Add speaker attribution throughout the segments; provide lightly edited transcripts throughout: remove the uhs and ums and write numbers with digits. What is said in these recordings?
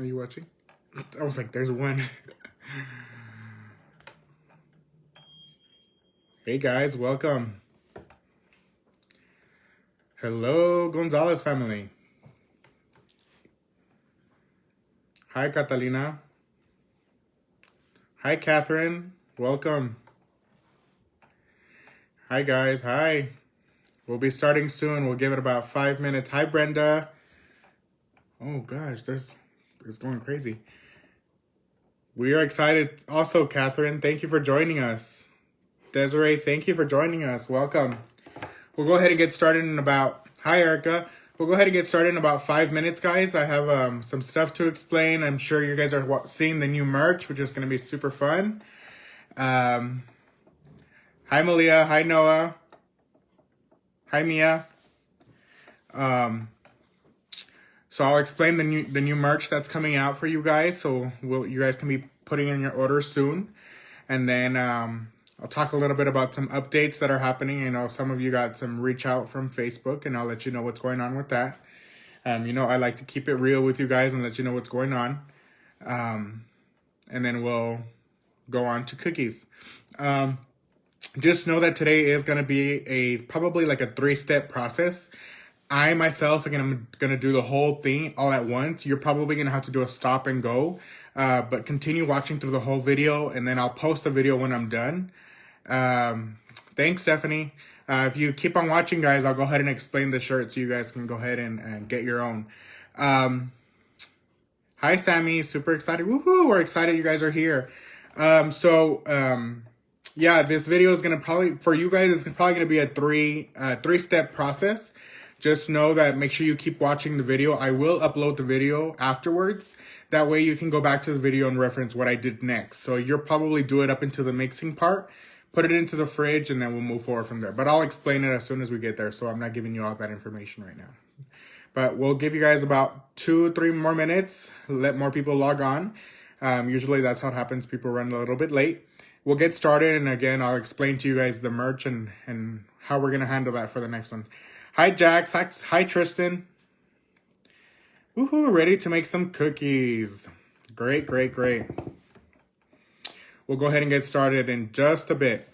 Speaker 1: Are you watching? I was like, there's one. Hey guys, welcome. Hello, Gonzalez family. Hi, Catalina. Hi, Catherine. Welcome. Hi, guys. Hi. We'll be starting soon. We'll give it about 5 minutes. Hi, Brenda. Oh, gosh. It's going crazy. We are excited. Also, Catherine, thank you for joining us. Desiree, thank you for joining us. Welcome. We'll go ahead and get started in about... Hi, Erica. We'll go ahead and get started in about 5 minutes, guys. I have some stuff to explain. I'm sure you guys are seeing the new merch, which is going to be super fun. Hi, Malia. Hi, Noah. Hi, Mia. So I'll explain the new merch that's coming out for you guys. So you guys can be putting in your orders soon. And then I'll talk a little bit about some updates that are happening. You know, some of you got some reach out from Facebook, and I'll let you know what's going on with that. You know, I like to keep it real with you guys and let you know what's going on. And then we'll go on to cookies. Just know that today is going to be probably like a 3-step process. I myself am going to do the whole thing all at once. You're probably going to have to do a stop and go. But continue watching through the whole video, and then I'll post the video when I'm done. Thanks, Stephanie. If you keep on watching, guys, I'll go ahead and explain the shirt so you guys can go ahead and get your own. Hi, Sammy. Super excited. Woohoo! We're excited you guys are here. Yeah, this video is going to for you guys, it's probably going to be a three-step process. Just know that make sure you keep watching the video. I will upload the video afterwards. That way you can go back to the video and reference what I did next. So you'll probably do it up into the mixing part, put it into the fridge, and then we'll move forward from there. But I'll explain it as soon as we get there, so I'm not giving you all that information right now. But we'll give you guys about 2-3 more minutes, let more people log on. Usually that's how it happens. People run a little bit late. We'll get started, and again, I'll explain to you guys the merch and how we're going to handle that for the next one. Hi, Jax. Hi, Tristan. Woohoo, ready to make some cookies. Great, great, great. We'll go ahead and get started in just a bit.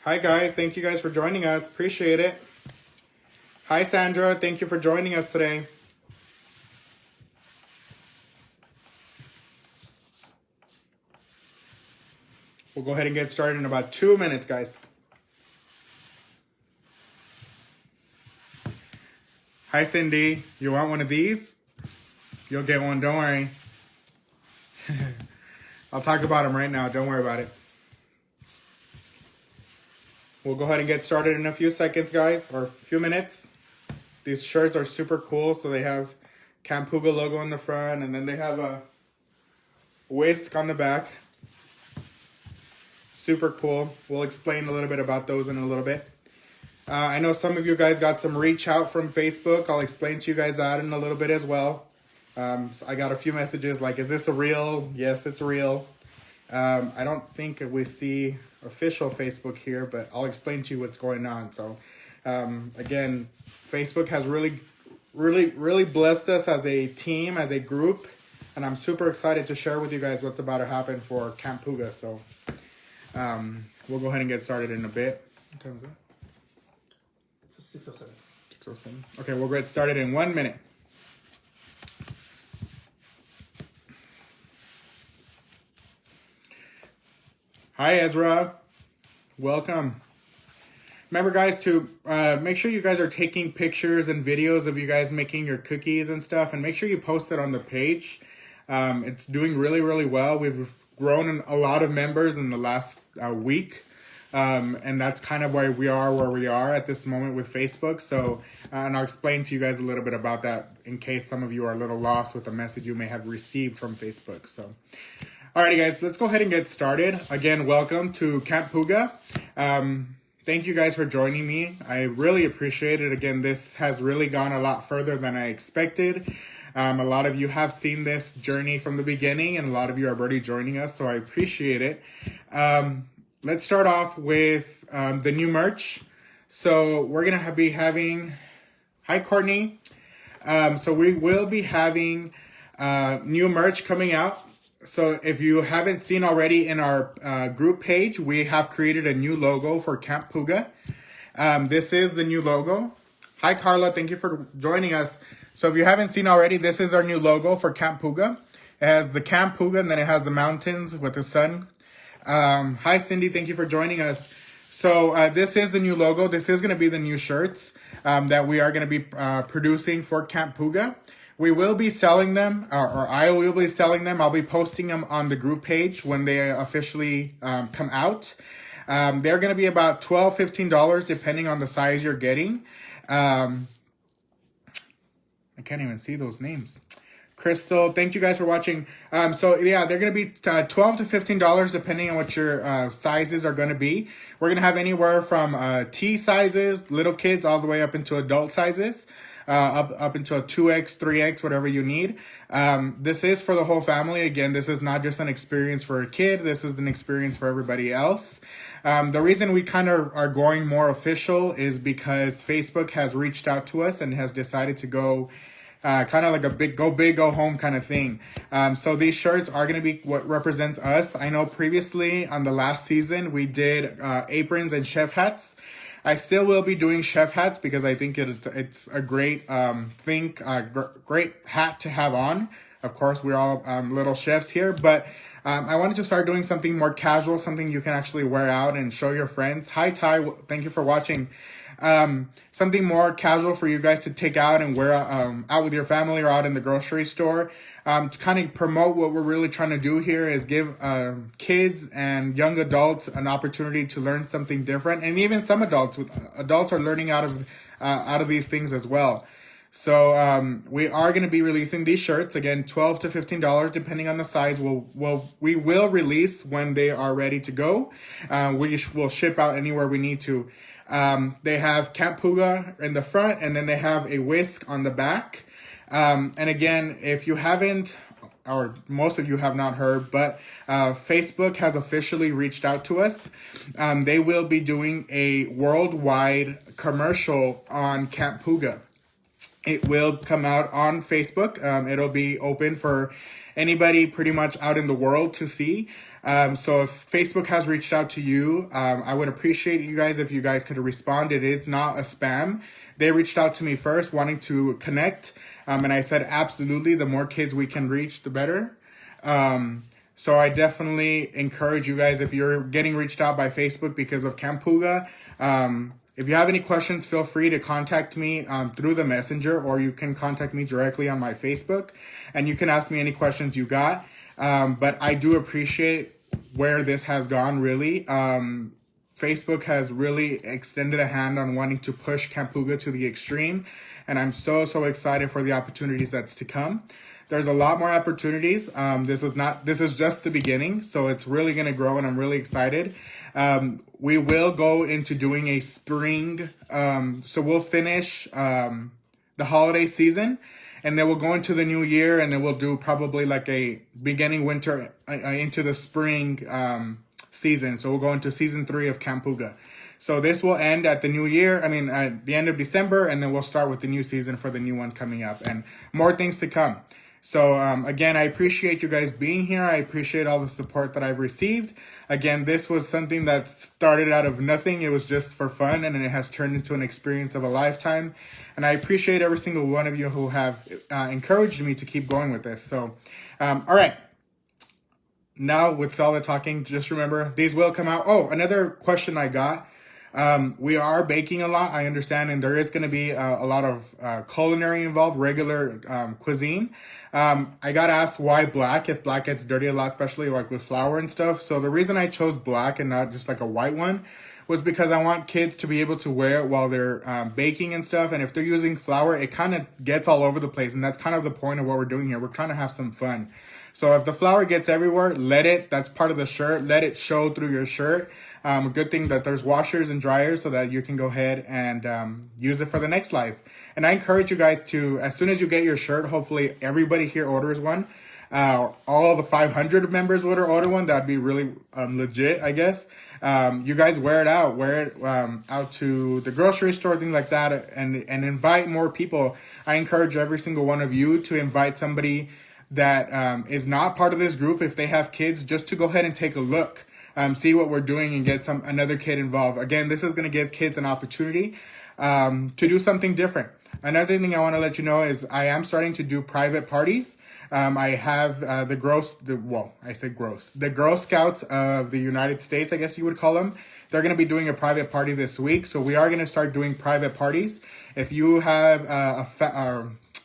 Speaker 1: Hi, guys. Thank you guys for joining us. Appreciate it. Hi, Sandra. Thank you for joining us today. We'll go ahead and get started in about 2 minutes, guys. Hi, Cindy. You want one of these? You'll get one. Don't worry. I'll talk about them right now. Don't worry about it. We'll go ahead and get started in a few seconds, guys, or a few minutes. These shirts are super cool. So they have Campuga logo on the front, and then they have a whisk on the back. Super cool. We'll explain a little bit about those in a little bit. I know some of you guys got some reach out from Facebook. I'll explain to you guys that in a little bit as well. So I got a few messages like, is this a real? Yes, it's real. I don't think we see official Facebook here, but I'll explain to you what's going on. So, again, Facebook has really blessed us as a team, as a group, and I'm super excited to share with you guys what's about to happen for Campuga. So, we'll go ahead and get started in a bit. What time is it?
Speaker 2: It's 6:07.
Speaker 1: 6:07. Okay, we'll get started in 1 minute. Hi, Ezra. Welcome. Remember, guys, to make sure you guys are taking pictures and videos of you guys making your cookies and stuff, and make sure you post it on the page. It's doing really, really well. We've grown a lot of members in the last week, and that's kind of why we are where we are at this moment with Facebook. So, and I'll explain to you guys a little bit about that in case some of you are a little lost with the message you may have received from Facebook. So, alrighty, guys, let's go ahead and get started. Again, welcome to Campuga. Thank you guys for joining me. I really appreciate it. Again, this has really gone a lot further than I expected. A lot of you have seen this journey from the beginning, and a lot of you are already joining us, so I appreciate it. Let's start off with the new merch. So we're going to be having... Hi, Courtney. So we will be having new merch coming out. So if you haven't seen already in our group page, we have created a new logo for Camp Puga. This is the new logo. Hi, Carla. Thank you for joining us. So if you haven't seen already, this is our new logo for Camp Puga. It has the Camp Puga, and then it has the mountains with the sun. Hi, Cindy. Thank you for joining us. So this is the new logo. This is going to be the new shirts that we are going to be producing for Camp Puga. We will be selling them, or I will be selling them. I'll be posting them on the group page when they officially come out. They're going to be about $12, $15 depending on the size you're getting. I can't even see those names. Crystal, thank you guys for watching. So yeah, they're going to be $12 to $15 depending on what your sizes are going to be. We're going to have anywhere from T sizes, little kids, all the way up into adult sizes. Up into a 2X, 3X, whatever you need. This is for the whole family. Again, this is not just an experience for a kid. This is an experience for everybody else. The reason we kind of are going more official is because Facebook has reached out to us and has decided to go kind of like a go big, go home kind of thing. So these shirts are going to be what represents us. I know previously on the last season, we did aprons and chef hats. I still will be doing chef hats because I think it's a great great hat to have on. Of course, we're all little chefs here, but I wanted to start doing something more casual, something you can actually wear out and show your friends. Hi, Ty. Thank you for watching. Something more casual for you guys to take out and wear out with your family or out in the grocery store. To kind of promote what we're really trying to do here is give kids and young adults an opportunity to learn something different, and even some adults are learning out of these things as well. So we are going to be releasing these shirts, again, $12 to $15 depending on the size. We will release when they are ready to go. We will ship out anywhere we need to. They have Camp Puga in the front, and then they have a whisk on the back. And again, if you haven't, or most of you have not heard, but Facebook has officially reached out to us. They will be doing a worldwide commercial on Camp Puga. It will come out on Facebook. It'll be open for anybody pretty much out in the world to see. So if Facebook has reached out to you, I would appreciate you guys if you guys could respond. It is not a spam. They reached out to me first wanting to connect. And I said, absolutely, the more kids we can reach, the better. So I definitely encourage you guys, if you're getting reached out by Facebook because of Camp Puga, if you have any questions, feel free to contact me through the messenger, or you can contact me directly on my Facebook, and you can ask me any questions you got. But I do appreciate where this has gone, really. Facebook has really extended a hand on wanting to push Camp Puga to the extreme, and I'm so excited for the opportunities that's to come. There's a lot more opportunities. This is just the beginning, so it's really going to grow, and I'm really excited. We will go into doing a spring, so we'll finish the holiday season, and then we'll go into the new year, and then we'll do probably like a beginning winter into the spring season. So we'll go into season 3 of Camp Puga. So this will end at the new year, at the end of December, and then we'll start with the new season for the new one coming up, and more things to come. So again, I appreciate you guys being here. I appreciate all the support that I've received. Again, this was something that started out of nothing. It was just for fun, and it has turned into an experience of a lifetime. And I appreciate every single one of you who have encouraged me to keep going with this. So, all right. Now, with all the talking, just remember, these will come out. Oh, another question I got. We are baking a lot, I understand, and there is going to be a lot of culinary involved, regular cuisine. I got asked why black, if black gets dirty a lot, especially like with flour and stuff. So the reason I chose black and not just like a white one was because I want kids to be able to wear it while they're baking and stuff. And if they're using flour, it kind of gets all over the place. And that's kind of the point of what we're doing here. We're trying to have some fun. So if the flour gets everywhere, that's part of the shirt. Let it show through your shirt. A good thing that there's washers and dryers so that you can go ahead and use it for the next life. And I encourage you guys to, as soon as you get your shirt, hopefully everybody here orders one. All the 500 members would order one. That'd be really legit, I guess. You guys wear it out. Wear it out to the grocery store, things like that, and invite more people. I encourage every single one of you to invite somebody that is not part of this group. If they have kids, just to go ahead and take a look, see what we're doing, and get another kid involved. Again, this is going to give kids an opportunity to do something different. Another thing I want to let you know is I am starting to do private parties. I have the Girl Scouts of the United States, I guess you would call them. They're going to be doing a private party this week. So we are going to start doing private parties. If you have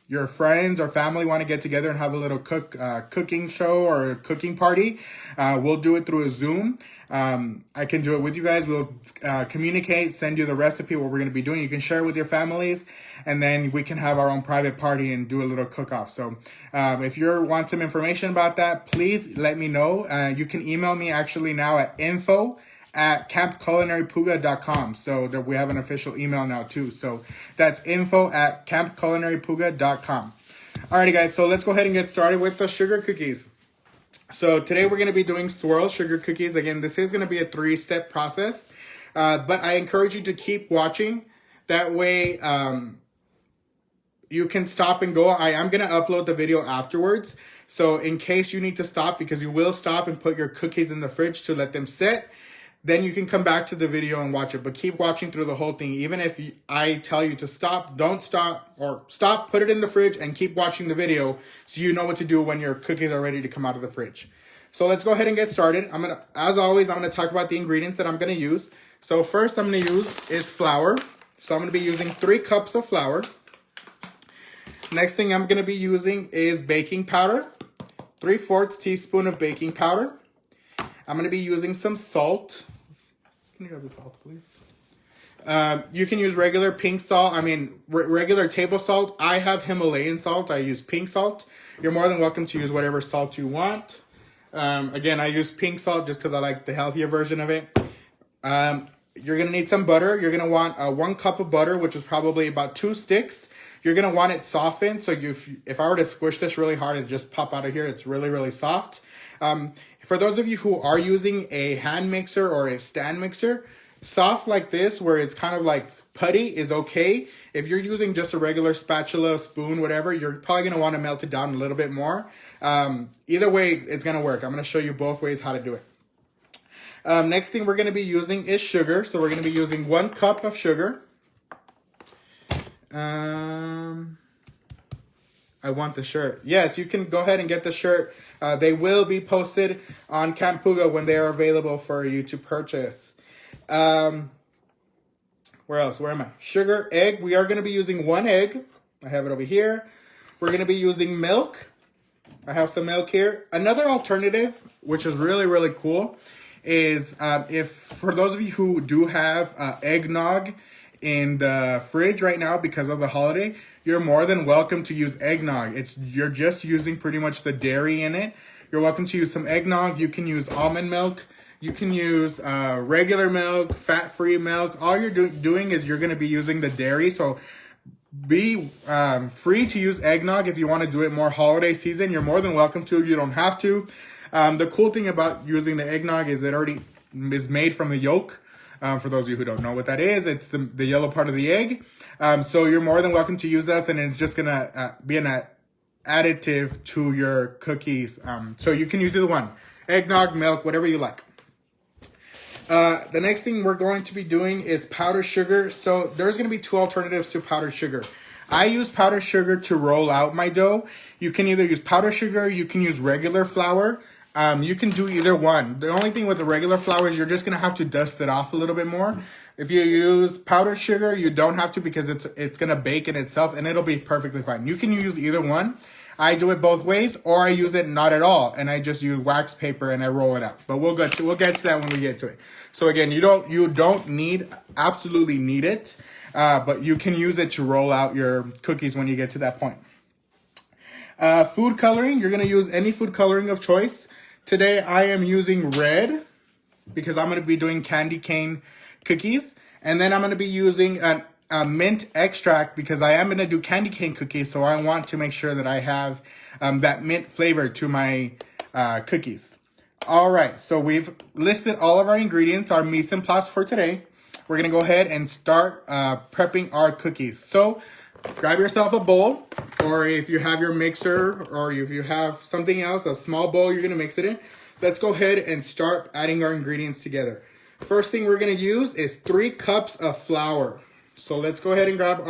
Speaker 1: your friends or family want to get together and have a little cooking show or a cooking party, we'll do it through a Zoom. I can do it with you guys. We'll communicate, send you the recipe, what we're going to be doing. You can share it with your families, and then we can have our own private party and do a little cook-off. So if you want some information about that, please let me know. You can email me actually now at info@campculinarypuga.com. So that we have an official email now too. So that's info@campculinarypuga.com. Alrighty guys, so let's go ahead and get started with the sugar cookies. So today we're going to be doing swirl sugar cookies. Again, this is going to be a 3-step process, but I encourage you to keep watching. That way you can stop and go. I am going to upload the video afterwards. So in case you need to stop, because you will stop and put your cookies in the fridge to let them sit, then you can come back to the video and watch it. But keep watching through the whole thing. Even if I tell you to stop, don't stop, or stop, put it in the fridge and keep watching the video so you know what to do when your cookies are ready to come out of the fridge. So let's go ahead and get started. As always, I'm going to talk about the ingredients that I'm going to use. So first I'm going to use is flour. So I'm going to be using 3 cups of flour. Next thing I'm going to be using is baking powder. 3/4 teaspoon of baking powder. I'm going to be using some salt. Can you grab the salt, please? You can use regular pink salt. Regular table salt. I have Himalayan salt. I use pink salt. You're more than welcome to use whatever salt you want. Again, I use pink salt just because I like the healthier version of it. You're going to need some butter. You're going to want 1 cup of butter, which is probably about 2 sticks. You're going to want it softened. So if I were to squish this really hard, it'd just pop out of here. It's really, really soft. For those of you who are using a hand mixer or a stand mixer, soft like this, where it's kind of like putty, is okay. If you're using just a regular spatula, spoon, whatever, you're probably going to want to melt it down a little bit more. Either way, it's going to work. I'm going to show you both ways how to do it. Next thing we're going to be using is sugar. So we're going to be using 1 cup of sugar. I want the shirt. Yes, you can go ahead and get the shirt. They will be posted on Camp Puga when they are available for you to purchase. Where else? Where am I? Sugar, egg. We are going to be using 1 egg. I have it over here. We're going to be using milk. I have some milk here. Another alternative, which is really, really cool, is if for those of you who do have eggnog in the fridge right now because of the holiday, you're more than welcome to use eggnog. You're just using pretty much the dairy in it. You're welcome to use some eggnog. You can use almond milk. You can use regular milk, fat-free milk. All you're doing is you're going to be using the dairy. So be free to use eggnog if you want to do it more holiday season. You're more than welcome to. You don't have to. The cool thing about using the eggnog is it already is made from the yolk. For those of you who don't know what that is, it's the yellow part of the egg. So you're more than welcome to use this, and it's just going to be an additive to your cookies. So you can use either one. Eggnog, milk, whatever you like. The next thing we're going to be doing is powdered sugar. So there's going to be 2 alternatives to powdered sugar. I use powdered sugar to roll out my dough. You can either use powdered sugar, you can use regular flour. You can do either one. The only thing with the regular flour is you're just going to have to dust it off a little bit more. If you use powdered sugar, you don't have to because it's going to bake in itself and it'll be perfectly fine. You can use either one. I do it both ways, or I use it not at all, and I just use wax paper and I roll it up. But we'll get to that when we get to it. So again, you don't absolutely need it, but you can use it to roll out your cookies when you get to that point. Food coloring, you're gonna use any food coloring of choice. Today I am using red because I'm gonna be doing candy cane cookies, and then I'm gonna be using a mint extract because I am gonna do candy cane cookies. So I want to make sure that I have that mint flavor to my cookies. All right, so we've listed all of our ingredients, our mise en place for today. We're gonna go ahead and start prepping our cookies. So grab yourself a bowl, or if you have your mixer, or if you have something else, a small bowl you're gonna mix it in. Let's go ahead and start adding our ingredients together. First thing we're gonna use is 3 cups of flour. So let's go ahead and grab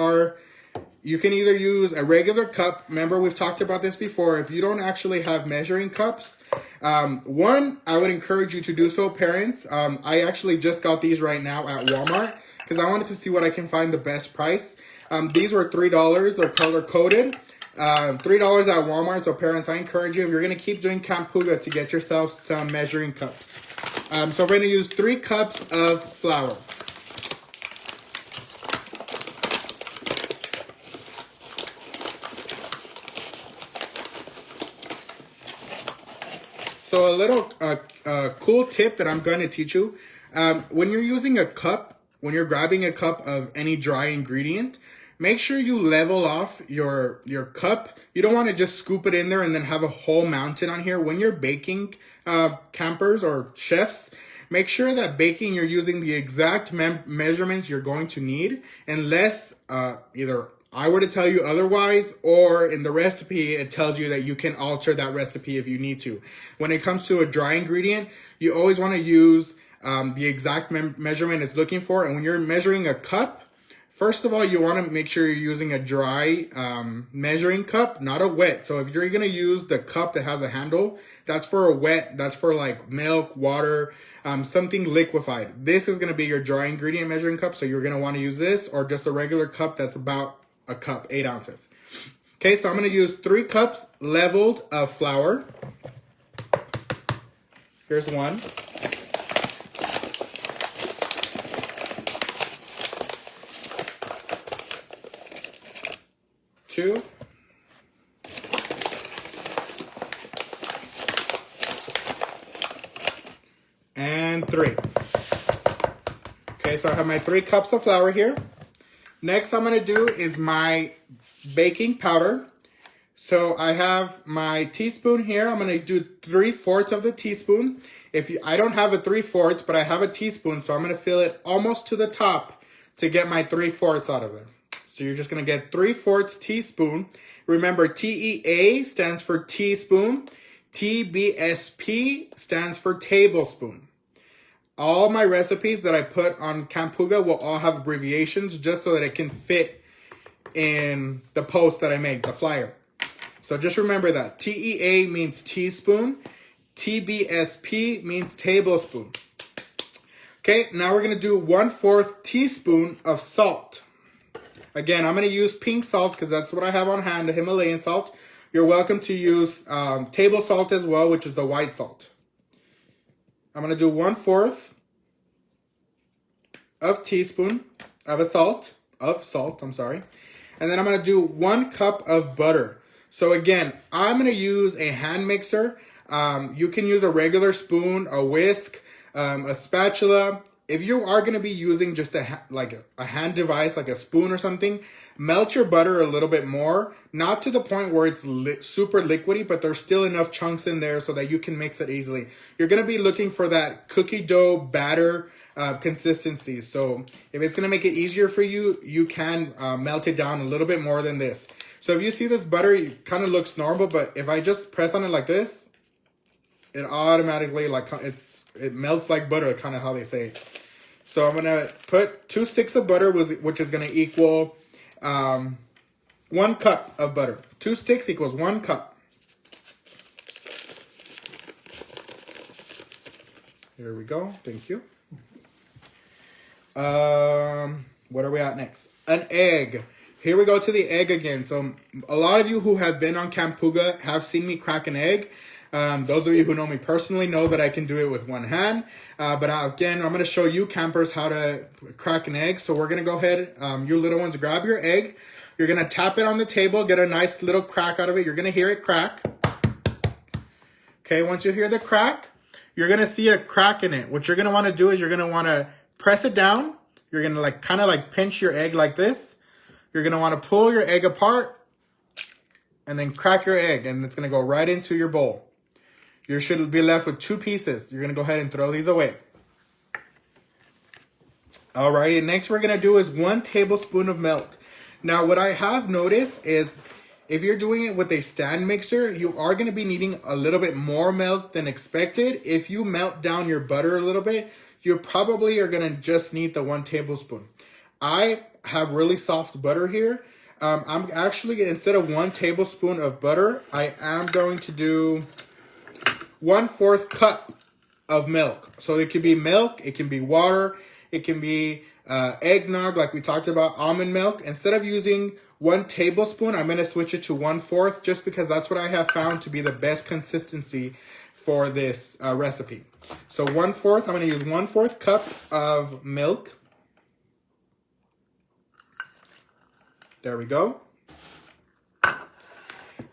Speaker 1: you can either use a regular cup. Remember, we've talked about this before. If you don't actually have measuring cups, one, I would encourage you to do so, parents. I actually just got these right now at Walmart because I wanted to see what I can find the best price. These were $3. They're color coded. $3 at Walmart. So parents, I encourage you, if you're going to keep doing Campuga, to get yourself some measuring cups. So we're going to use 3 cups of flour. So a little cool tip that I'm going to teach you. When you're using a cup, when you're grabbing a cup of any dry ingredient, make sure you level off your cup. You don't want to just scoop it in there and then have a whole mountain on here. When you're baking, campers or chefs, make sure that baking you're using the exact measurements you're going to need, unless either I were to tell you otherwise, or in the recipe it tells you that you can alter that recipe if you need to. When it comes to a dry ingredient, you always want to use the exact measurement it's looking for. And when you're measuring a cup, first of all, you want to make sure you're using a dry measuring cup, not a wet. So if you're going to use the cup that has a handle, that's for a wet, that's for like milk, water, something liquefied. This is going to be your dry ingredient measuring cup. So you're going to want to use this, or just a regular cup that's about a cup, 8 ounces. Okay, so I'm going to use 3 cups leveled of flour. Here's 1. Two. And 3. Okay, so I have my 3 cups of flour here. Next I'm going to do is my baking powder. So I have my teaspoon here. I'm going to do 3/4 of the teaspoon. I don't have a 3/4, but I have a teaspoon, so I'm going to fill it almost to the top to get my 3/4 out of there. So you're just going to get 3/4 teaspoon. Remember, TEA stands for teaspoon. TBSP stands for tablespoon. All my recipes that I put on Campuga will all have abbreviations just so that it can fit in the post that I make, the flyer. So just remember that. TEA means teaspoon. TBSP means tablespoon. Okay, now we're going to do 1/4 teaspoon of salt. Again, I'm going to use pink salt because that's what I have on hand, the Himalayan salt. You're welcome to use table salt as well, which is the white salt. I'm going to do 1/4 of teaspoon of salt. And then I'm going to do 1 cup of butter. So again, I'm going to use a hand mixer. You can use a regular spoon, a whisk, a spatula. If you are going to be using just a hand device, like a spoon or something, melt your butter a little bit more. Not to the point where it's super liquidy, but there's still enough chunks in there so that you can mix it easily. You're going to be looking for that cookie dough batter consistency. So if it's going to make it easier for you, you can melt it down a little bit more than this. So if you see this butter, it kind of looks normal, but if I just press on it like this, it automatically it melts like butter, kind of how they say it. So I'm going to put 2 sticks of butter, which is going to equal 1 cup of butter. 2 sticks equals 1 cup. Here we go. Thank you. What are we at next? An egg. Here we go to the egg again. So a lot of you who have been on Campuga have seen me crack an egg. Those of you who know me personally know that I can do it with one hand. But again, I'm going to show you campers how to crack an egg. So we're going to go ahead, you little ones, grab your egg. You're going to tap it on the table, get a nice little crack out of it. You're going to hear it crack. Okay, once you hear the crack, you're going to see a crack in it. What you're going to want to do is you're going to want to press it down. You're going to kind of pinch your egg like this. You're going to want to pull your egg apart and then crack your egg. And it's going to go right into your bowl. You should be left with 2 pieces. You're going to go ahead and throw these away. Alrighty, next we're going to do is 1 tablespoon of milk. Now, what I have noticed is if you're doing it with a stand mixer, you are going to be needing a little bit more milk than expected. If you melt down your butter a little bit, you probably are going to just need the 1 tablespoon. I have really soft butter here. I'm actually, instead of 1 tablespoon of butter, I am going to do 1/4 cup of milk. So it can be milk, it can be water, it can be eggnog like we talked about, almond milk. Instead of using 1 tablespoon, I'm going to switch it to 1/4 just because that's what I have found to be the best consistency for this recipe. So 1/4, I'm going to use 1/4 cup of milk. There we go.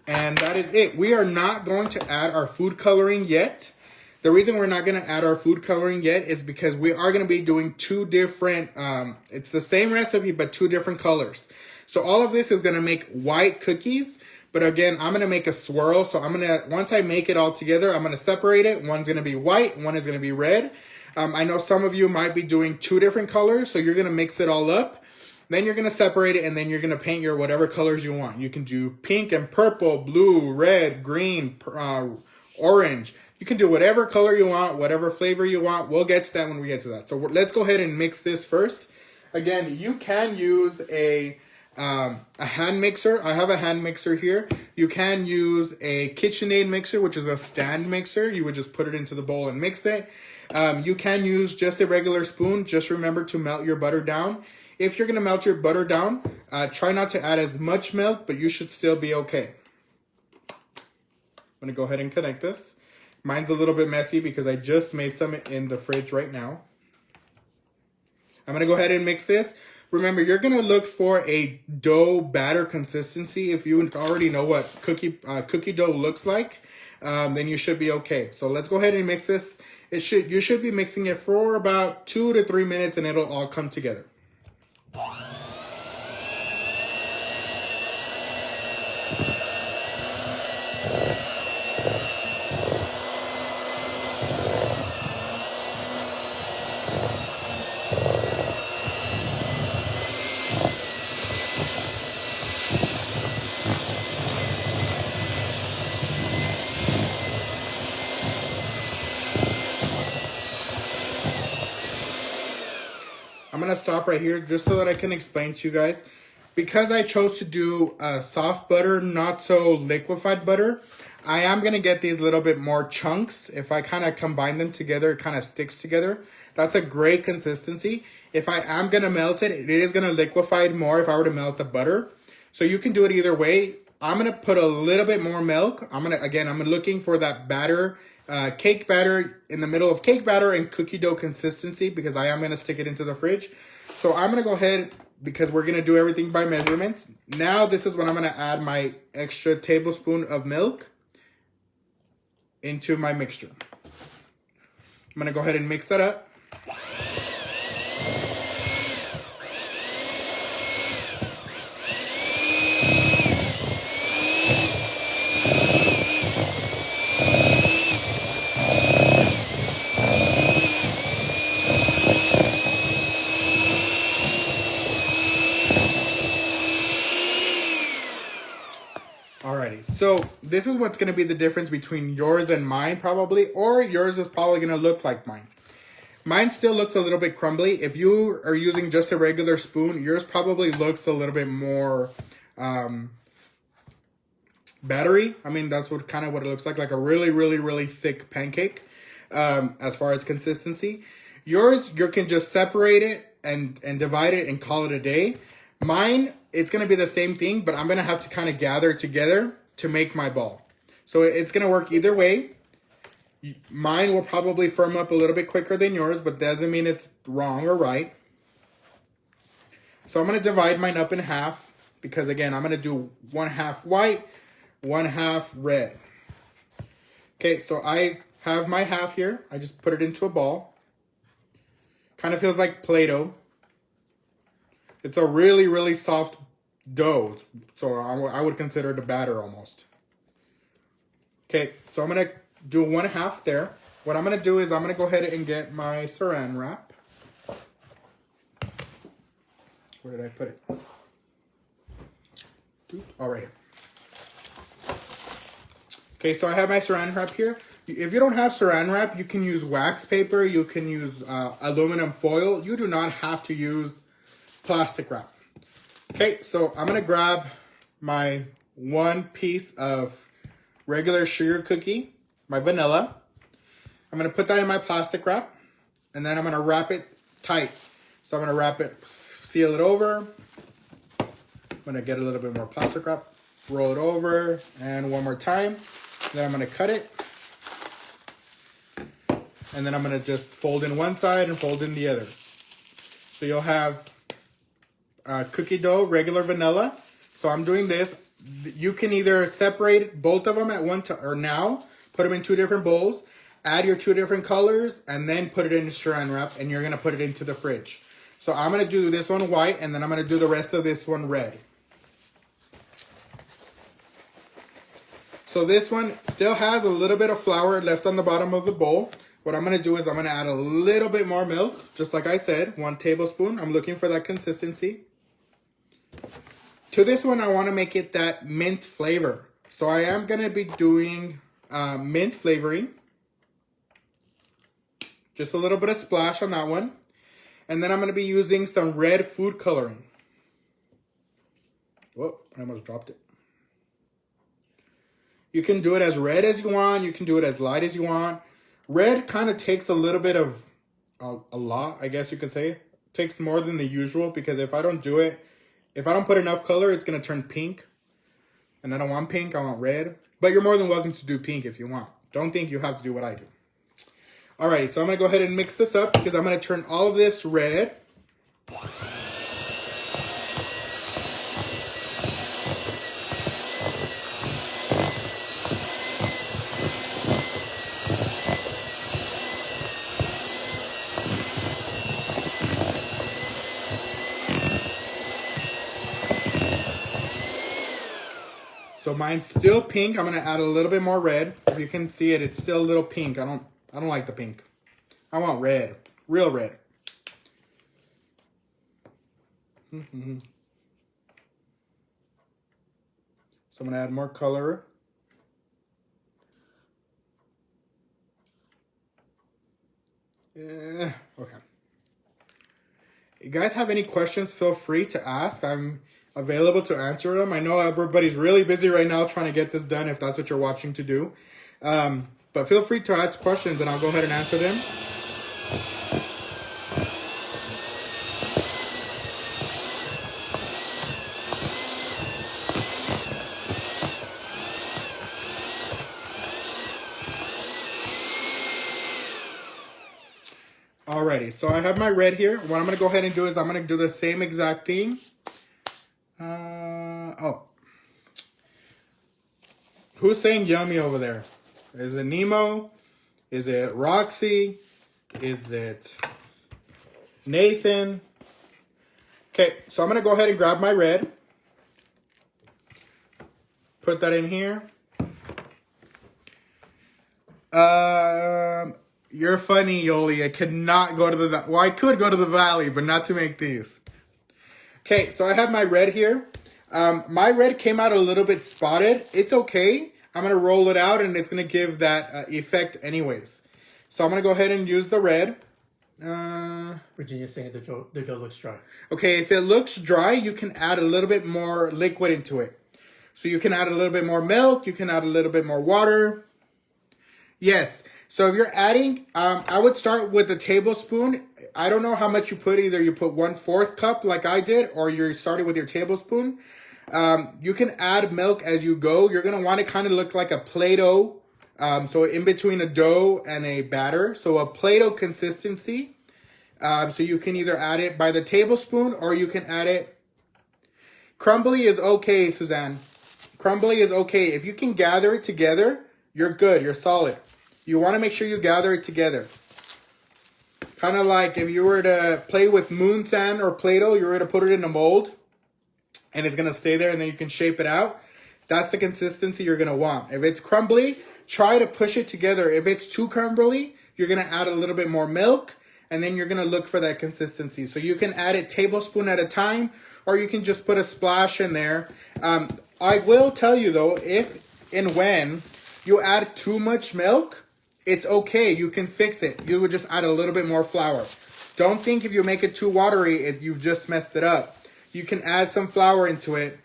Speaker 1: And that is it. We are not going to add our food coloring yet. The reason we're not going to add our food coloring yet is because we are going to be doing 2 different, it's the same recipe, but 2 different colors. So all of this is going to make white cookies. But again, I'm going to make a swirl. So I'm going to, once I make it all together, I'm going to separate it. One's going to be white, one is going to be red. I know some of you might be doing 2 different colors. So you're going to mix it all up. Then you're going to separate it, and then you're going to paint your whatever colors you want. You can do pink and purple, blue, red, green, orange. You can do whatever color you want, whatever flavor you want. We'll get to that when we get to that. So let's go ahead and mix this first. Again, you can use a hand mixer. I have a hand mixer here. You can use a KitchenAid mixer, which is a stand mixer. You would just put it into the bowl and mix it. You can use just a regular spoon. Just remember to melt your butter down. If you're going to melt your butter down, try not to add as much milk, but you should still be okay. I'm going to go ahead and connect this. Mine's a little bit messy because I just made some in the fridge right now. I'm going to go ahead and mix this. Remember, you're going to look for a dough batter consistency. If you already know what cookie dough looks like, then you should be okay. So let's go ahead and mix this. You should be mixing it for about 2 to 3 minutes and it'll all come together. I'm going to stop right here just so that I can explain to you guys. Because I chose to do soft butter, not so liquefied butter, I am going to get these little bit more chunks. If I kind of combine them together, it kind of sticks together. That's a great consistency. If I am going to melt it, it is going to liquefy it more if I were to melt the butter. So you can do it either way. I'm going to put a little bit more milk. I'm looking for that batter, cake batter in the middle of cake batter and cookie dough consistency because I am going to stick it into the fridge. So I'm going to go ahead because we're going to do everything by measurements. Now this is when I'm going to add my extra tablespoon of milk into my mixture. I'm going to go ahead and mix that up. Alrighty, so this is what's going to be the difference between yours and mine probably, or yours is probably going to look like mine. Mine still looks a little bit crumbly. If you are using just a regular spoon, yours probably looks a little bit more battery. I mean, that's what it looks like a really, really, really thick pancake as far as consistency. Yours, you can just separate it and divide it and call it a day. Mine it's going to be the same thing, but I'm going to have to kind of gather it together to make my ball. So it's going to work either way. Mine will probably firm up a little bit quicker than yours, but doesn't mean it's wrong or right. So I'm going to divide mine up in half because, again, I'm going to do 1/2 white, 1/2 red. Okay, so I have my half here. I just put it into a ball. Kind of feels like Play-Doh. It's a really, really soft dough. So I would consider it a batter almost. Okay, so I'm going to do 1/2 there. What I'm going to do is I'm going to go ahead and get my saran wrap. Where did I put it? Oh, right here. Okay, so I have my saran wrap here. If you don't have saran wrap, you can use wax paper. You can use aluminum foil. You do not have to use plastic wrap. Okay, so I'm going to grab my 1 piece of regular sugar cookie, my vanilla. I'm going to put that in my plastic wrap, and then I'm going to wrap it tight. So I'm going to wrap it, seal it over. I'm going to get a little bit more plastic wrap, roll it over, and one more time. Then I'm going to cut it. And then I'm going to just fold in one side and fold in the other. So you'll have cookie dough, regular vanilla. So I'm doing this. You can either separate both of them at one time or now, put them in 2 different bowls, add your 2 different colors, and then put it in saran wrap, and you're going to put it into the fridge. So I'm going to do this one white, and then I'm going to do the rest of this one red. So this one still has a little bit of flour left on the bottom of the bowl. What I'm going to do is I'm going to add a little bit more milk, just like I said, 1 tablespoon. I'm looking for that consistency. To this one, I want to make it that mint flavor. So I am going to be doing mint flavoring. Just a little bit of splash on that one. And then I'm going to be using some red food coloring. Whoa, I almost dropped it. You can do it as red as you want. You can do it as light as you want. Red kind of takes a little bit of, a lot, I guess you could say. It takes more than the usual because if I don't do it, if I don't put enough color, it's going to turn pink. And I don't want pink, I want red. But you're more than welcome to do pink if you want. Don't think you have to do what I do. Alrighty, so I'm going to go ahead and mix this up because I'm going to turn all of this red. So mine's still pink. I'm going to add a little bit more red. If you can see it, it's still a little pink. I don't like the pink. I want red. Real red. So I'm going to add more color. Okay. You guys have any questions, feel free to ask. I'm available to answer them. I know everybody's really busy right now trying to get this done if that's what you're watching to do. But feel free to ask questions and I'll go ahead and answer them. Alrighty, so I have my red here. What I'm going to go ahead and do is I'm going to do the same exact thing. Who's saying yummy over there? Is it Nemo? Is it Roxy? Is it Nathan? Okay, so I'm going to go ahead and grab my red. Put that in here. You're funny, Yoli. I could not go to the... Well, I could go to the valley, but not to make these. Okay, so I have my red here. My red came out a little bit spotted. It's okay. I'm going to roll it out, and it's going to give that effect anyways. So I'm going to go ahead and use the red.
Speaker 2: Virginia's saying the dough looks dry.
Speaker 1: Okay, if it looks dry, you can add a little bit more liquid into it. So you can add a little bit more milk. You can add a little bit more water. Yes, So if you're adding, I would start with a tablespoon. I don't know how much you put. Either you put 1/4 cup like I did, or you're starting with your tablespoon. You can add milk as you go. You're going to want to kind of look like a Play-Doh. So in between a dough and a batter. So a Play-Doh consistency. So you can either add it by the tablespoon or you can add it. Crumbly is okay, Suzanne. Crumbly is okay. If you can gather it together, you're good. You're solid. You want to make sure you gather it together. Kind of like if you were to play with moon sand or Play-Doh, you were to put it in a mold and it's going to stay there and then you can shape it out. That's the consistency you're going to want. If it's crumbly, try to push it together. If it's too crumbly, you're going to add a little bit more milk and then you're going to look for that consistency. So you can add it tablespoon at a time or you can just put a splash in there. I will tell you though, if and when you add too much milk, it's okay. You can fix it. You would just add a little bit more flour. Don't think if you make it too watery, you've just messed it up. You can add some flour into it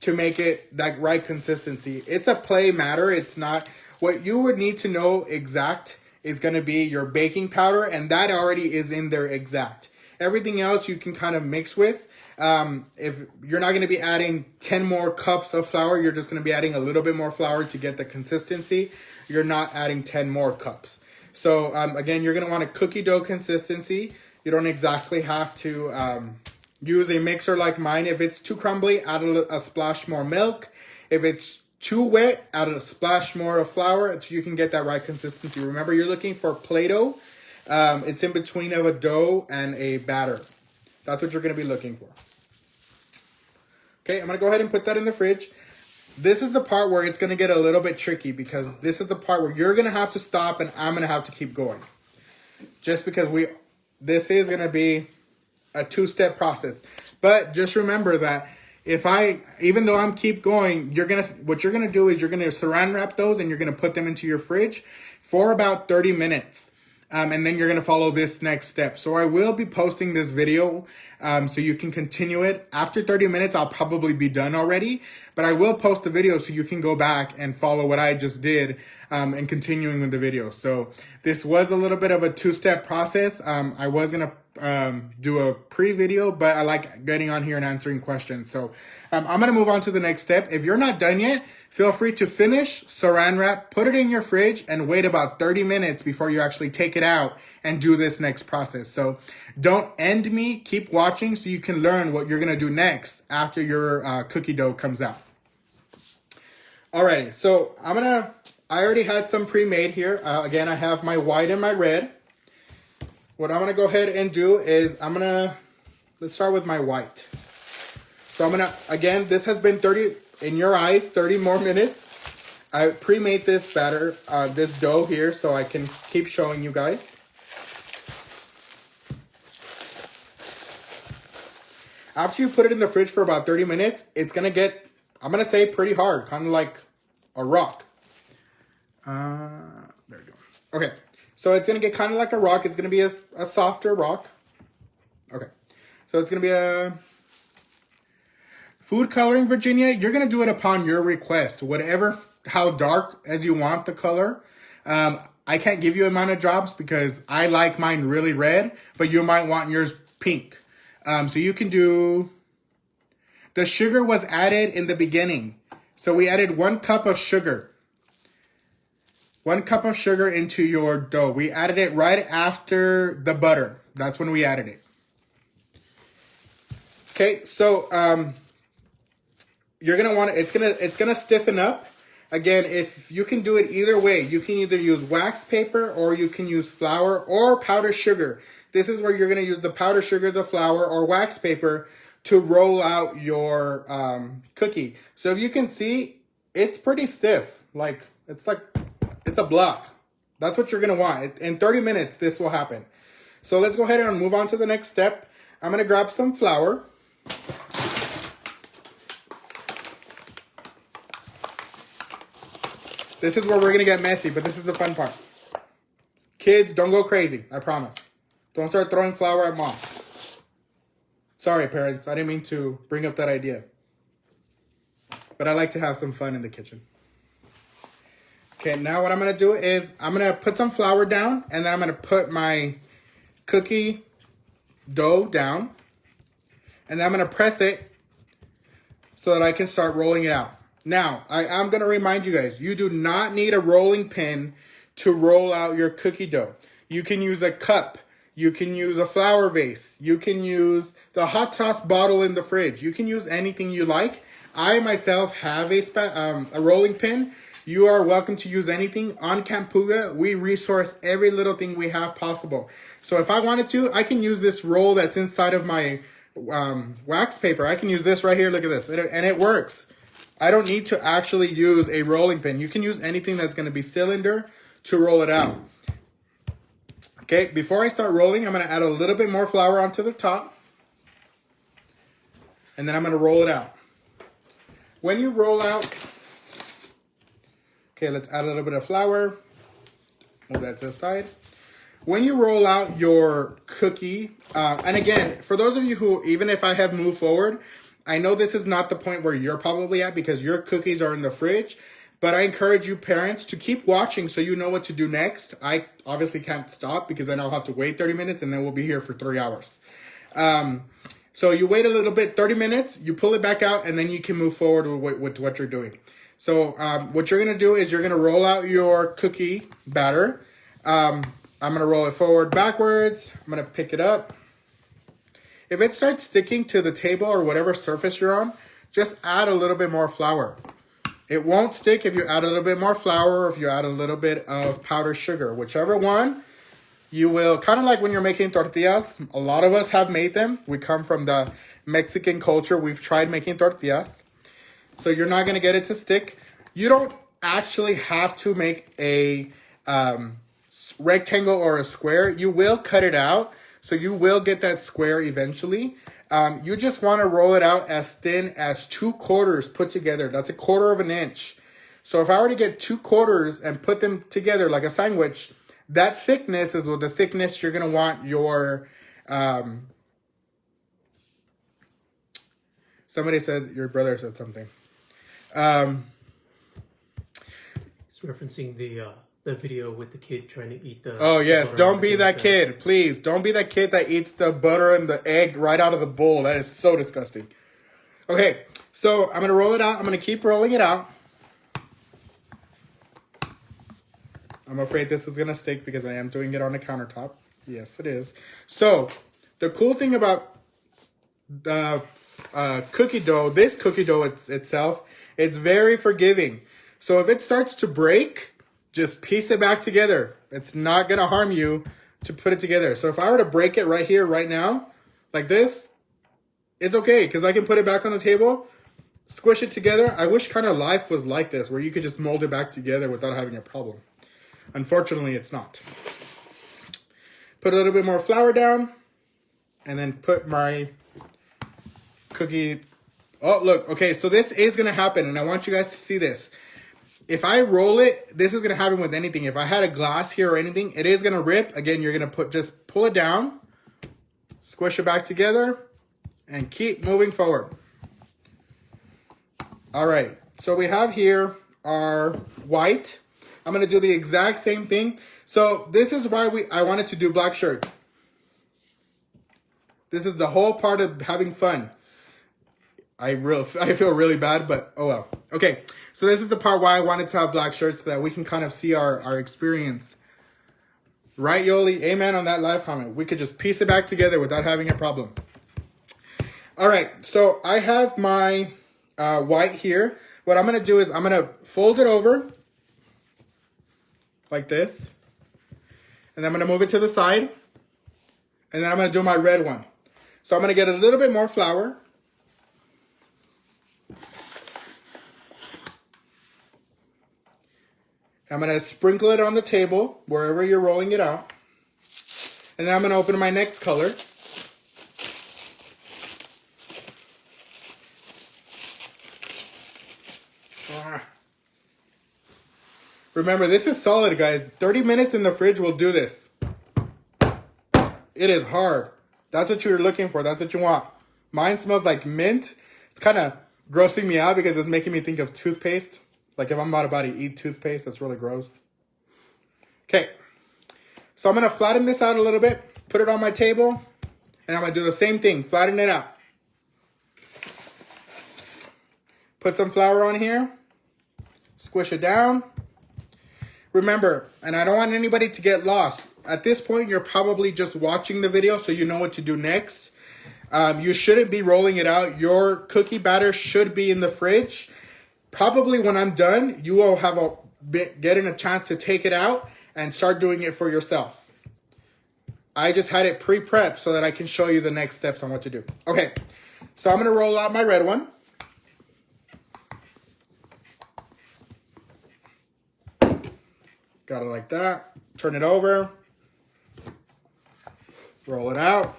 Speaker 1: to make it that right consistency. It's a play matter. It's not. What you would need to know exact is going to be your baking powder, and that already is in there exact. Everything else you can kind of mix with. If you're not going to be adding 10 more cups of flour, you're just going to be adding a little bit more flour to get the consistency. You're not adding 10 more cups. So again, you're going to want a cookie dough consistency. You don't exactly have to use a mixer like mine. If it's too crumbly, add a splash more milk. If it's too wet, add a splash more of flour so you can get that right consistency. Remember, you're looking for Play-Doh. It's in between of a dough and a batter. That's what you're going to be looking for. Okay, I'm going to go ahead and put that in the fridge. This is the part where it's going to get a little bit tricky because this is the part where you're going to have to stop and I'm going to have to keep going. Just because this is going to be a two-step process. But just remember that even though I'm keep going, what you're going to do is you're going to saran wrap those and you're going to put them into your fridge for about 30 minutes. And then you're going to follow this next step. So I will be posting this video so you can continue it. After 30 minutes, I'll probably be done already. But I will post the video so you can go back and follow what I just did and continuing with the video. So this was a little bit of a two-step process. I was going to do a pre-video, but I like getting on here and answering questions. So I'm going to move on to the next step. If you're not done yet, feel free to finish, saran wrap, put it in your fridge, and wait about 30 minutes before you actually take it out and do this next process. So don't end me. Keep watching so you can learn what you're going to do next after your cookie dough comes out. Alrighty, so I already had some pre-made here. Again, I have my white and my red. What I'm going to go ahead and do is let's start with my white. So again, this has been 30 more minutes. I pre-made this batter, this dough here, so I can keep showing you guys. After you put it in the fridge for about 30 minutes, it's going to get, I'm going to say pretty hard, kind of like a rock. There we go. Okay. So it's going to get kind of like a rock. It's going to be a softer rock. Okay. So it's going to be a food coloring, Virginia. You're going to do it upon your request. How dark as you want the color. I can't give you amount of drops because I like mine really red, but you might want yours pink. So you can do, the sugar was added in the beginning. So we added 1 cup of sugar. 1 cup of sugar into your dough. We added it right after the butter. That's when we added it. Okay, so you're gonna want it. It's gonna stiffen up. Again, if you can do it either way, you can either use wax paper or you can use flour or powdered sugar. This is where you're gonna use the powdered sugar, the flour, or wax paper to roll out your cookie. So if you can see, it's pretty stiff. It's a block. That's what you're going to want. In 30 minutes, this will happen. So let's go ahead and move on to the next step. I'm going to grab some flour. This is where we're going to get messy, but this is the fun part. Kids, don't go crazy. I promise. Don't start throwing flour at mom. Sorry, parents. I didn't mean to bring up that idea. But I like to have some fun in the kitchen. Okay, now what I'm going to do is I'm going to put some flour down, and then I'm going to put my cookie dough down, and then I'm going to press it so that I can start rolling it out. Now, I'm going to remind you guys, you do not need a rolling pin to roll out your cookie dough. You can use a cup. You can use a flour vase. You can use the hot sauce bottle in the fridge. You can use anything you like. I myself have a rolling pin. You are welcome to use anything. On Campuga, we resource every little thing we have possible. So if I wanted to, I can use this roll that's inside of my wax paper. I can use this right here. Look at this. And it works. I don't need to actually use a rolling pin. You can use anything that's going to be cylinder to roll it out. Okay, before I start rolling, I'm going to add a little bit more flour onto the top. And then I'm going to roll it out. When you roll out, okay, let's add a little bit of flour. Move that to the side. When you roll out your cookie, and again, for those of you who, even if I have moved forward, I know this is not the point where you're probably at because your cookies are in the fridge, but I encourage you parents to keep watching so you know what to do next. I obviously can't stop because then I'll have to wait 30 minutes and then we'll be here for 3 hours. So you wait a little bit, 30 minutes, you pull it back out, and then you can move forward with what you're doing. So what you're going to do is you're going to roll out your cookie batter. I'm going to roll it forward, backwards. I'm going to pick it up. If it starts sticking to the table or whatever surface you're on, just add a little bit more flour. It won't stick if you add a little bit more flour or if you add a little bit of powdered sugar. Whichever one, you will, kind of like when you're making tortillas. A lot of us have made them. We come from the Mexican culture. We've tried making tortillas. So you're not going to get it to stick. You don't actually have to make a rectangle or a square. You will cut it out. So you will get that square eventually. You just want to roll it out as thin as 2 quarters put together. That's 1/4 of an inch. So if I were to get 2 quarters and put them together like a sandwich, that thickness is the thickness you're going to want your... somebody said, your brother said something.
Speaker 2: It's referencing the video with the kid trying to eat the...
Speaker 1: Oh, yes.
Speaker 2: the
Speaker 1: Don't be that kid. Please. Don't be that kid that eats the butter and the egg right out of the bowl. That is so disgusting. Okay. So I'm going to roll it out. I'm going to keep rolling it out. I'm afraid this is going to stick because I am doing it on the countertop. Yes, it is. So the cool thing about the cookie dough, this cookie dough itself, it's very forgiving. So if it starts to break, just piece it back together. It's not going to harm you to put it together. So if I were to break it right here, right now, like this, it's okay because I can put it back on the table, squish it together. I wish kind of life was like this where you could just mold it back together without having a problem. Unfortunately, it's not. Put a little bit more flour down and then put my cookie. Oh, look. Okay, so this is going to happen and I want you guys to see this. If I roll it, this is going to happen with anything. If I had a glass here or anything, it is going to rip. Again, you're going to just pull it down, squish it back together, and keep moving forward. All right. So we have here our white. I'm going to do the exact same thing. So this is why I wanted to do black shirts. This is the whole part of having fun. I feel really bad, but oh well. Okay, so this is the part why I wanted to have black shirts so that we can kind of see our experience. Right, Yoli? Amen on that live comment. We could just piece it back together without having a problem. All right, so I have my white here. What I'm going to do is I'm going to fold it over like this. And then I'm going to move it to the side. And then I'm going to do my red one. So I'm going to get a little bit more flour. I'm going to sprinkle it on the table, wherever you're rolling it out. And then I'm going to open my next color. Remember, this is solid, guys. 30 minutes in the fridge will do this. It is hard. That's what you're looking for. That's what you want. Mine smells like mint. It's kind of grossing me out because it's making me think of toothpaste. Like if I'm about to eat toothpaste, that's really gross. Okay. So I'm going to flatten this out a little bit. Put it on my table. And I'm going to do the same thing. Flatten it out. Put some flour on here. Squish it down. Remember, and I don't want anybody to get lost. At this point, you're probably just watching the video so you know what to do next. You shouldn't be rolling it out. Your cookie batter should be in the fridge. Probably when I'm done, you will have getting a chance to take it out and start doing it for yourself. I just had it pre-prepped so that I can show you the next steps on what to do. Okay, so I'm going to roll out my red one. Got it like that. Turn it over. Roll it out.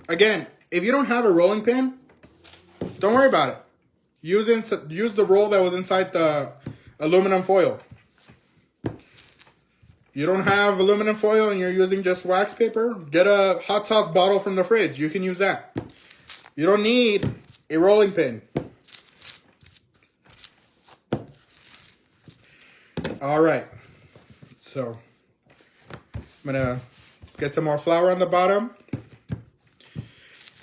Speaker 1: Again, if you don't have a rolling pin, don't worry about it. Use the roll that was inside the aluminum foil. You don't have aluminum foil and you're using just wax paper, get a hot sauce bottle from the fridge. You can use that. You don't need a rolling pin. All right. So I'm going to get some more flour on the bottom.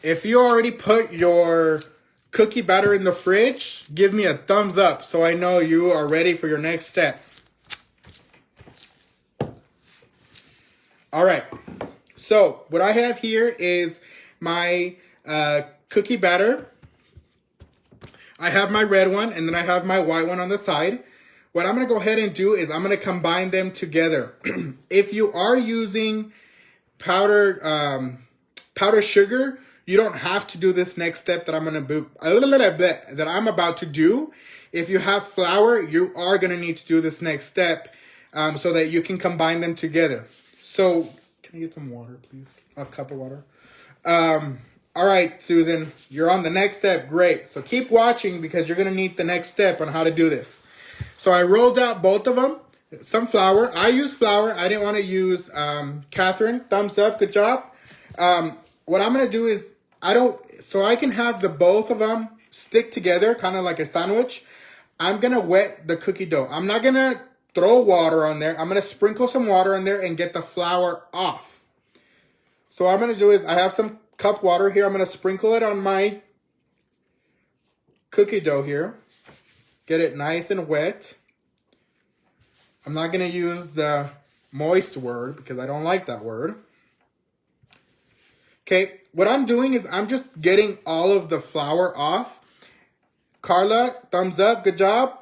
Speaker 1: If you already put your cookie batter in the fridge, give me a thumbs up so I know you are ready for your next step. All right. So what I have here is my cookie batter. I have my red one and then I have my white one on the side. What I'm going to go ahead and do is I'm going to combine them together. If you are using powdered sugar, you don't have to do this next step that I'm about to do. If you have flour, you are going to need to do this next step so that you can combine them together. So, can I get some water, please? A cup of water. All right, Susan, you're on the next step. Great. So keep watching because you're going to need the next step on how to do this. So I rolled out both of them. Some flour. I use flour. I didn't want to use Catherine. Thumbs up. Good job. What I'm going to do is so I can have the both of them stick together, kind of like a sandwich. I'm going to wet the cookie dough. I'm not going to throw water on there. I'm going to sprinkle some water on there and get the flour off. So what I'm going to do is I have some cup water here. I'm going to sprinkle it on my cookie dough here. Get it nice and wet. I'm not going to use the moist word because I don't like that word. Okay, what I'm doing is I'm just getting all of the flour off. Carla, thumbs up, good job.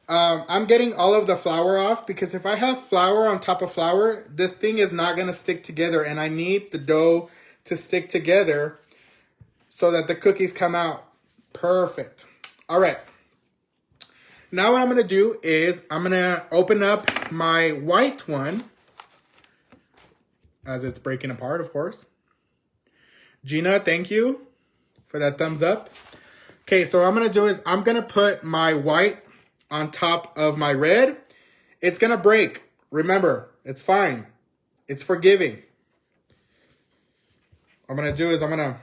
Speaker 1: I'm getting all of the flour off because if I have flour on top of flour, this thing is not going to stick together and I need the dough to stick together so that the cookies come out perfect. All right. Now what I'm going to do is I'm going to open up my white one as it's breaking apart, of course. Gina, thank you for that thumbs up. Okay, so what I'm going to do is I'm going to put my white on top of my red. It's going to break. Remember, it's fine. It's forgiving. What I'm going to do is I'm going to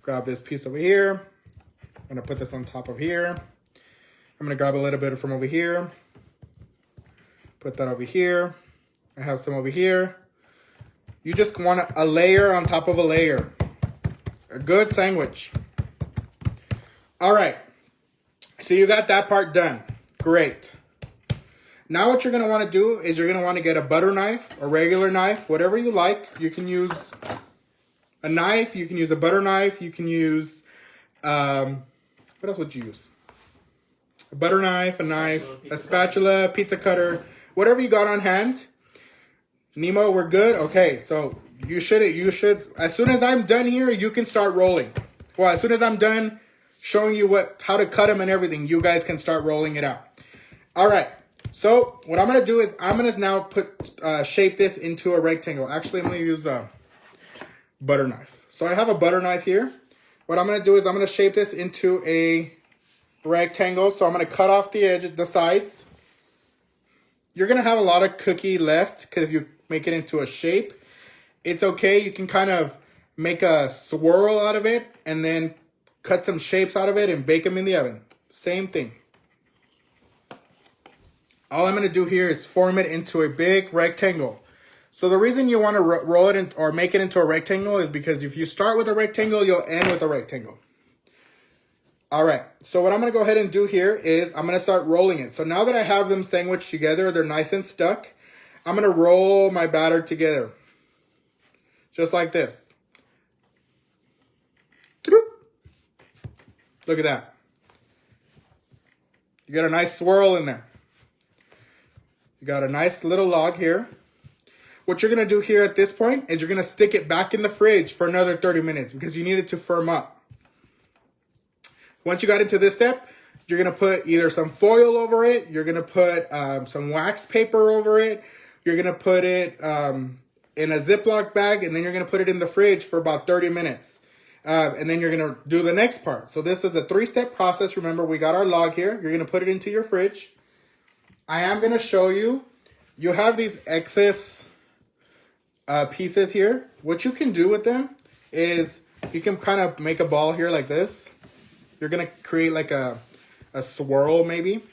Speaker 1: grab this piece over here. I'm going to put this on top of here. I'm going to grab a little bit from over here. Put that over here. I have some over here. You just want a layer on top of a layer. A good sandwich. All right. So you got that part done. Great. Now what you're going to want to do is you're going to want to get a butter knife, a regular knife, whatever you like. You can use a knife. You can use a butter knife. You can use, what else would you use? A butter knife, a spatula, pizza cutter, whatever you got on hand. Nemo, we're good? Okay, so you should, as soon as I'm done here, you can start rolling. Well, as soon as I'm done showing you how to cut them and everything, you guys can start rolling it out. All right, so what I'm going to do is I'm going to now shape this into a rectangle. Actually, I'm going to use a butter knife. So I have a butter knife here. What I'm going to do is I'm going to shape this into a rectangle. So I'm going to cut off the edge, the sides. You're going to have a lot of cookie left because if you make it into a shape, it's okay. You can kind of make a swirl out of it and then cut some shapes out of it and bake them in the oven. Same thing. all I'm going to do here is form it into a big rectangle. So the reason you want to roll it in, or make it into a rectangle is because if you start with a rectangle, you'll end with a rectangle. All right, so what I'm going to go ahead and do here is I'm going to start rolling it. So now that I have them sandwiched together, they're nice and stuck, I'm going to roll my batter together. Just like this. Look at that. You got a nice swirl in there. You got a nice little log here. What you're going to do here at this point is you're going to stick it back in the fridge for another 30 minutes because you need it to firm up. Once you got into this step, you're going to put either some foil over it. You're going to put some wax paper over it. You're going to put it in a Ziploc bag, and then you're going to put it in the fridge for about 30 minutes. And then you're going to do the next part. So this is a 3-step process. Remember, we got our log here. You're going to put it into your fridge. I am going to show you. You have these excess pieces here. What you can do with them is you can kind of make a ball here like this. You're going to create like a swirl maybe.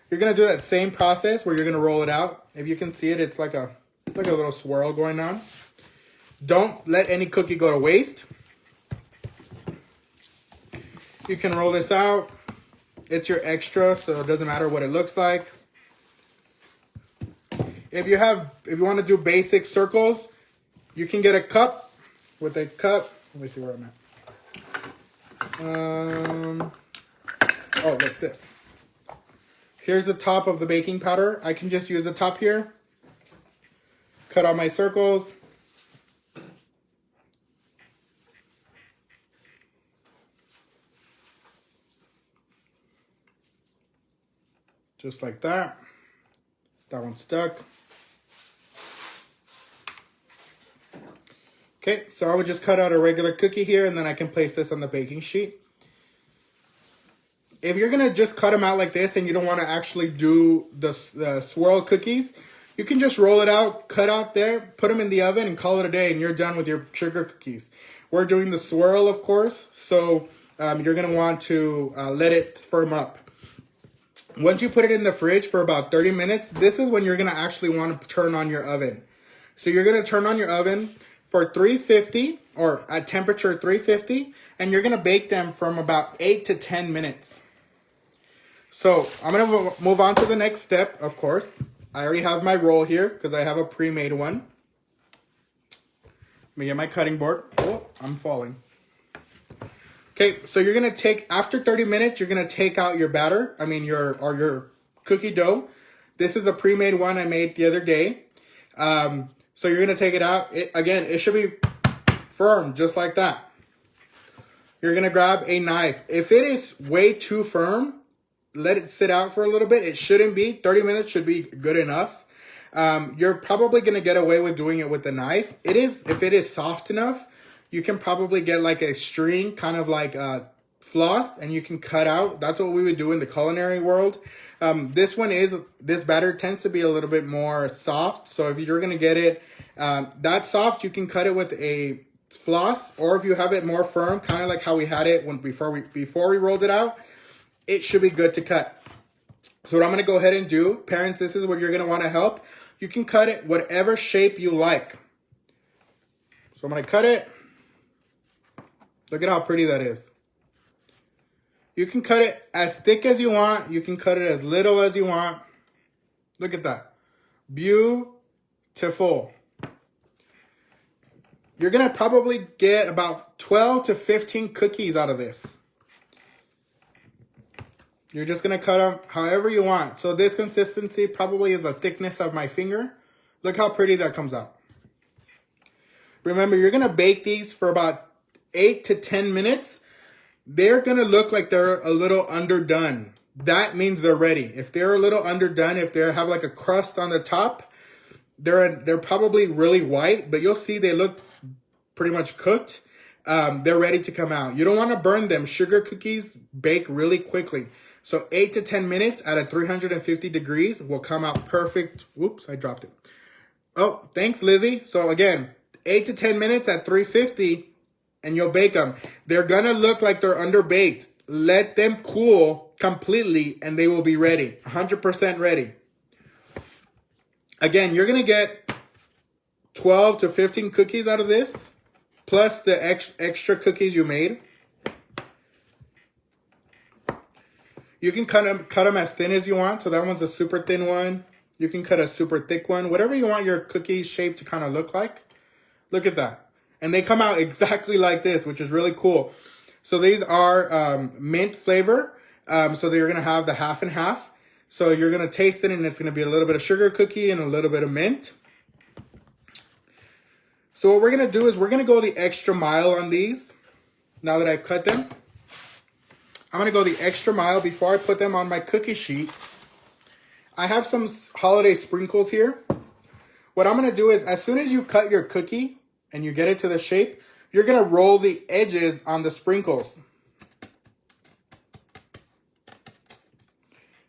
Speaker 1: You're going to do that same process where you're going to roll it out. If you can see it, it's like a little swirl going on. Don't let any cookie go to waste. You can roll this out. It's your extra, so it doesn't matter what it looks like. If you want to do basic circles, you can get a cup. With a cup, let me see where I'm at. Oh, look, this. Here's the top of the baking powder. I can just use the top here. Cut out my circles. Just like that. That one's stuck. Okay, so I would just cut out a regular cookie here, and then I can place this on the baking sheet. If you're going to just cut them out like this and you don't want to actually do the swirl cookies, you can just roll it out, cut out there, put them in the oven, and call it a day, and you're done with your sugar cookies. We're doing the swirl, of course, so you're going to want to let it firm up. Once you put it in the fridge for about 30 minutes, this is when you're going to actually want to turn on your oven. So you're going to turn on your oven for 350 or at temperature 350, and you're going to bake them from about 8 to 10 minutes. So I'm going to move on to the next step, of course. I already have my roll here because I have a pre-made one. Let me get my cutting board. Oh, I'm falling. Okay, so you're going to take, after 30 minutes, you're going to take out your batter. I mean, your cookie dough. This is a pre-made one I made the other day. So you're going to take it out. It should be firm, just like that. You're going to grab a knife. If it is way too firm, let it sit out for a little bit. It shouldn't be. 30 minutes should be good enough. You're probably going to get away with doing it with the knife. If it is soft enough, you can probably get like a string, kind of like floss, and you can cut out. That's what we would do in the culinary world. This batter tends to be a little bit more soft. So if you're going to get it that soft, you can cut it with a floss, or if you have it more firm, kind of like how we had it before we rolled it out, it should be good to cut. So what I'm going to go ahead and do, parents, this is where you're going to want to help. You can cut it whatever shape you like. So I'm going to cut it. Look at how pretty that is. You can cut it as thick as you want. You can cut it as little as you want. Look at that. Beautiful. You're going to probably get about 12 to 15 cookies out of this. You're just going to cut them however you want. So this consistency probably is the thickness of my finger. Look how pretty that comes out. Remember, you're going to bake these for about 8 to 10 minutes. They're going to look like they're a little underdone. That means they're ready. If they're a little underdone, if they have like a crust on the top, they're probably really white, but you'll see they look pretty much cooked. They're ready to come out. You don't want to burn them. Sugar cookies bake really quickly. So 8 to 10 minutes at 350 degrees will come out perfect. Whoops, I dropped it. Oh, thanks, Lizzie. So again, 8 to 10 minutes at 350 and you'll bake them. They're going to look like they're underbaked. Let them cool completely and they will be ready. 100% ready. Again, you're going to get 12 to 15 cookies out of this, plus the extra cookies you made. You can cut them as thin as you want. So that one's a super thin one. You can cut a super thick one. Whatever you want your cookie shape to kind of look like. Look at that. And they come out exactly like this, which is really cool. So these are mint flavor. So they're going to have the half and half. So you're going to taste it, and it's going to be a little bit of sugar cookie and a little bit of mint. So what we're going to do is we're going to go the extra mile on these. Now that I've cut them, I'm going to go the extra mile before I put them on my cookie sheet. I have some holiday sprinkles here. What I'm going to do is as soon as you cut your cookie and you get it to the shape, you're going to roll the edges on the sprinkles.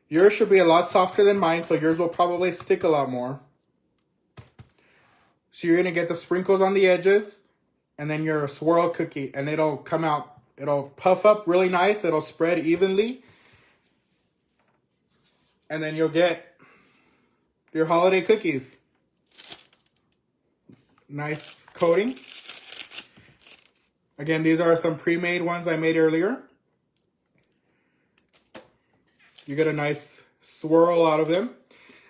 Speaker 1: Yours should be a lot softer than mine, so yours will probably stick a lot more. So you're going to get the sprinkles on the edges, and then your swirl cookie, and it'll come out, it'll puff up really nice, it'll spread evenly. And then you'll get your holiday cookies. Nice coating. Again, these are some pre-made ones I made earlier. You get a nice swirl out of them.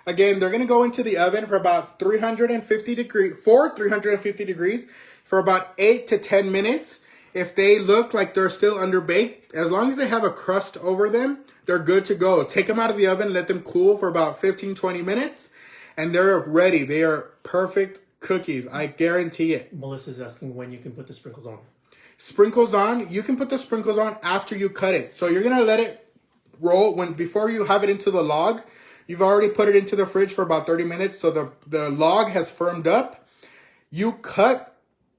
Speaker 1: Again, they're going to go into the oven for about 350 degrees for about 8 to 10 minutes. If they look like they're still underbaked, as long as they have a crust over them, they're good to go. Take them out of the oven, let them cool for about 15-20 minutes, and they're ready. They are perfect cookies. I guarantee it.
Speaker 2: Melissa's asking when you can put the sprinkles on.
Speaker 1: Sprinkles on, you can put the sprinkles on after you cut it. So you're going to let it roll before you have it into the log. You've already put it into the fridge for about 30 minutes, so the log has firmed up. You cut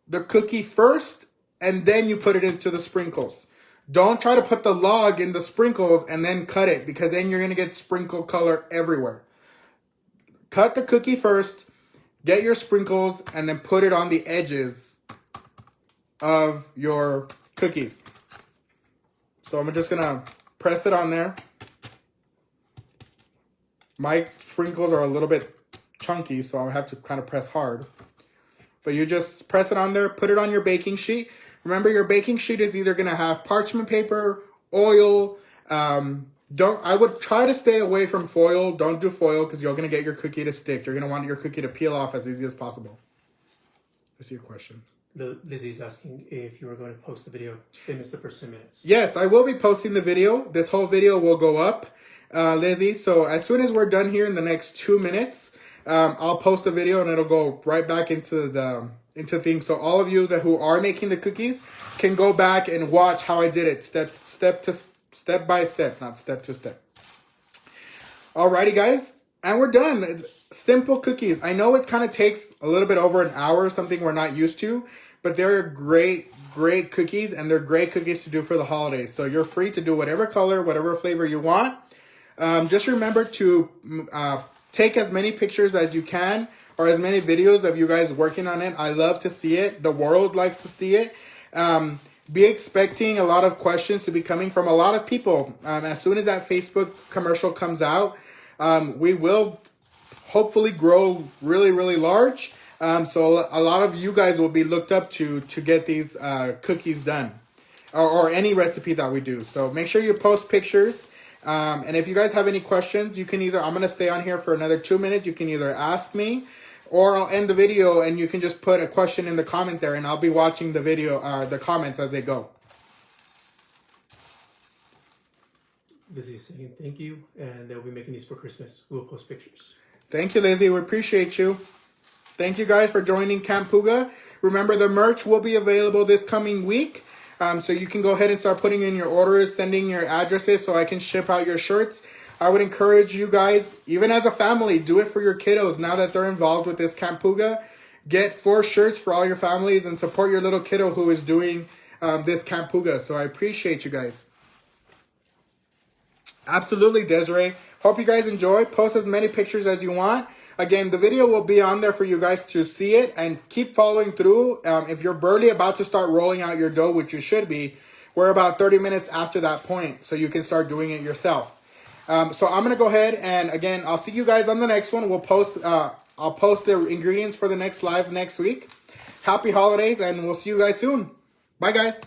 Speaker 1: the cookie first, and then you put it into the sprinkles. Don't try to put the log in the sprinkles and then cut it, because then you're going to get sprinkle color everywhere. Cut the cookie first, get your sprinkles, and then put it on the edges of your cookies. So I'm just going to press it on there. My sprinkles are a little bit chunky, so I have to kind of press hard. But you just press it on there, put it on your baking sheet. Remember, your baking sheet is either going to have parchment paper, oil. I would try to stay away from foil. Don't do foil, because you're going to get your cookie to stick. You're going to want your cookie to peel off as easy as possible. I see your question.
Speaker 2: Lizzie's asking if you were going to post the video. They missed the first 10 minutes.
Speaker 1: Yes, I will be posting the video. This whole video will go up, Lizzie. So as soon as we're done here in the next 2 minutes, I'll post the video, and it'll go right back into things. So all of you who are making the cookies can go back and watch how I did it step by step, not step to step. Alrighty, guys, and we're done. Simple cookies. I know it kind of takes a little bit over an hour, something we're not used to, but they're great cookies, and they're great cookies to do for the holidays. So you're free to do whatever color, whatever flavor you want. Just remember to take as many pictures as you can, or as many videos of you guys working on it. I love to see it. The world likes to see it. Be expecting a lot of questions to be coming from a lot of people. As soon as that Facebook commercial comes out, we will hopefully grow really, really large. So a lot of you guys will be looked up to get these cookies done, or any recipe that we do. So make sure you post pictures. And if you guys have any questions, you can I'm going to stay on here for another 2 minutes. You can either ask me, or I'll end the video and you can just put a question in the comment there, and I'll be watching the video, the comments as they go.
Speaker 2: Lizzie's saying thank you, and they'll be making these for Christmas. We'll post pictures.
Speaker 1: Thank you, Lizzie. We appreciate you. Thank you guys for joining Camp Puga. Remember, the merch will be available this coming week. So you can go ahead and start putting in your orders, sending your addresses so I can ship out your shirts. I would encourage you guys, even as a family, do it for your kiddos now that they're involved with this Camp Puga. Get 4 shirts for all your families and support your little kiddo who is doing this Camp Puga. So I appreciate you guys. Absolutely, Desiree. Hope you guys enjoy. Post as many pictures as you want. Again, the video will be on there for you guys to see it, and keep following through. If you're barely about to start rolling out your dough, which you should be, we're about 30 minutes after that point, so you can start doing it yourself. So I'm going to go ahead, and again, I'll see you guys on the next one. We'll post I'll post the ingredients for the next live next week. Happy holidays, and we'll see you guys soon. Bye, guys.